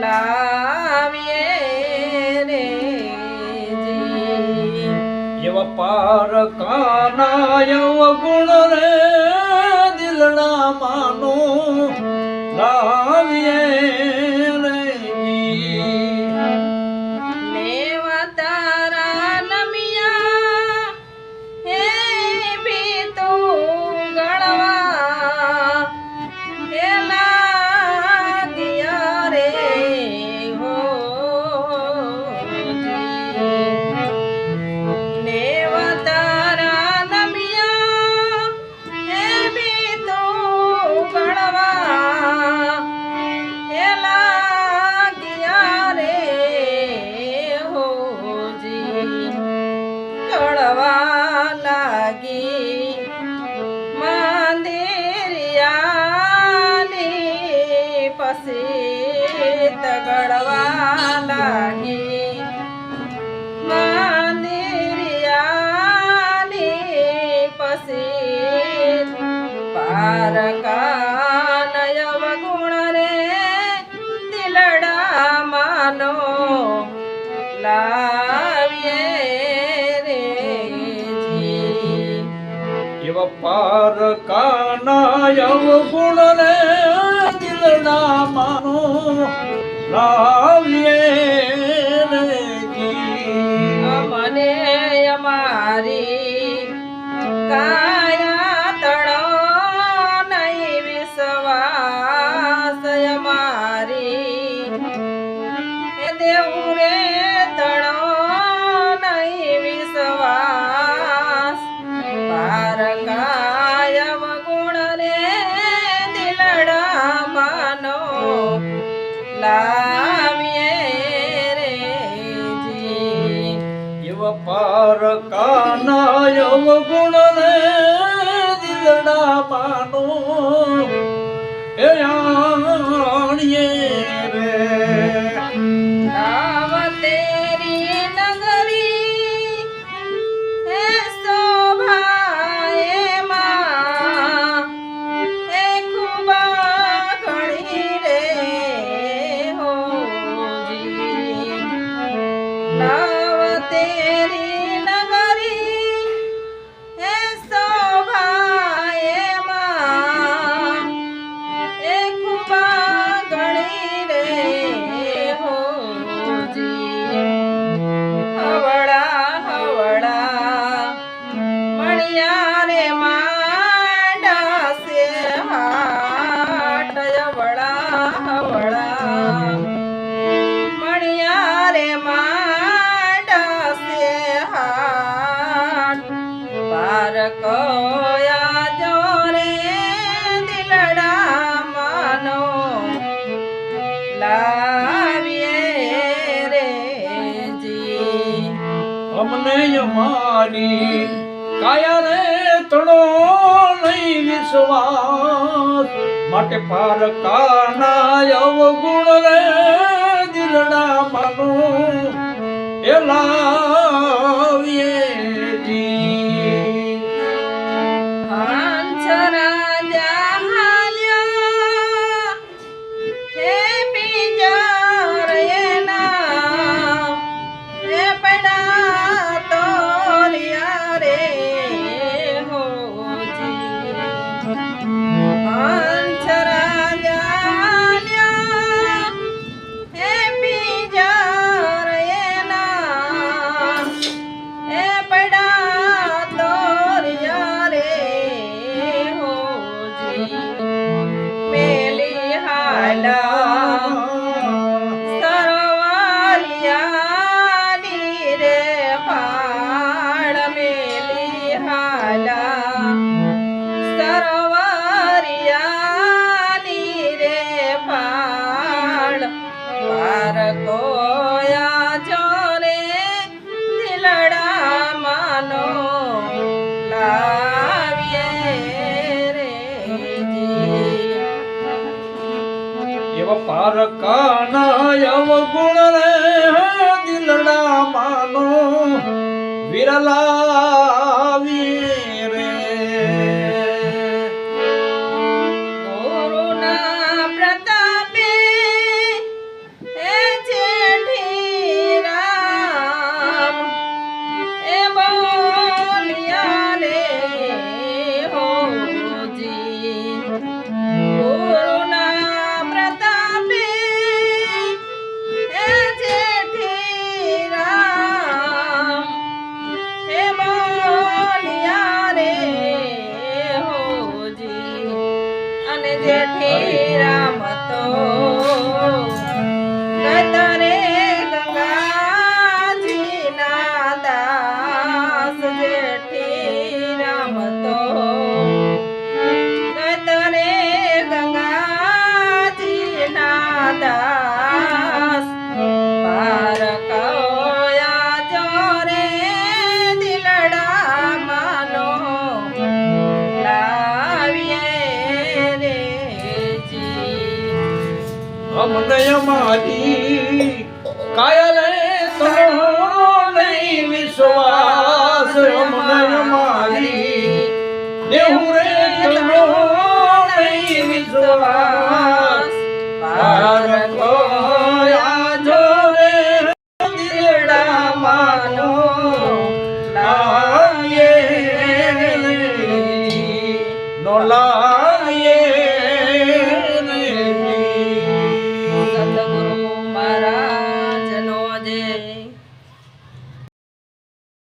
લાવીએ રે જી એવા પાર કાના ગુણ રે દિલડા માનો લાવીએ રે લેવા તારા નમિયા હે બી તું ગણવા હે લાગ્યા રે હો લેવા તારા નમિયા હે બી તું ગણવા હે લાગ્યા રે હોજી કળવા લાગી માંદેરિયાની પછી તગડવા લાગી માંદેરિયાની પછી પારકાનય વગુણ રે દિલડા માનો લાવીએ રે જી એવા પાર કાના ગુણ રે દિલડા માનો લાવીએ રે અમને અમારી કાયા તણો નહીં વિશ્વાસ અમારી હે દેવું રે તણો નહીં વિશ્વાસ પાર કાયમ ગુણ રે દિલડા માનો લાવીએ રે જી એવા પાર કાના ગુણ રે દિલડા માનો એ આણીએ રે નાવ તેરી નગરી હે શોભાએ માં હે ખુબા ઘણી રે હોજી નાવ તેરી નગરી હે શોભાએ માં હે ખુબા ઘણી રે હોજી હવળા હવળા મણિયા રે માંડા સે હાટ હવળા હવળા મણિયા રે માંડા સે હાટ પાર કોયા જોરે દિલડા માનો લાવીએ રે જી અમને અમારી કાયા રે તણો નહીં વિશ્વાસ માટે પાર કાના ગુણ રે દિલડા માનો એ લાવીએ જી પાંચરાજા હાલ્યા હે પિંજર એના હે પડા તોરિયા રે હોજી પાંચરાજા હાલ્યા હે પિંજર એના હે પડા તોરિયા રે હોજી મેલી હાલા સરવાલિયાની રે પાડ મેલી હાલા સરવારિયાની રે પાડ પાર કોયા જોરે દિલડા માનો લાવીએ રે જી એવા પાર કાના ગુણ રે દિલડા માનો વિરલાવી રે ગુરુના પ્રતાપે હે દાસ પાર કોયા જોરે દિલડા માનો લાવીએ રે જી અમને અમારી કાયલે તો નહીં વિશ્વાસ અમને અમારી દેહુ રે તો નહીં વિશ્વાસ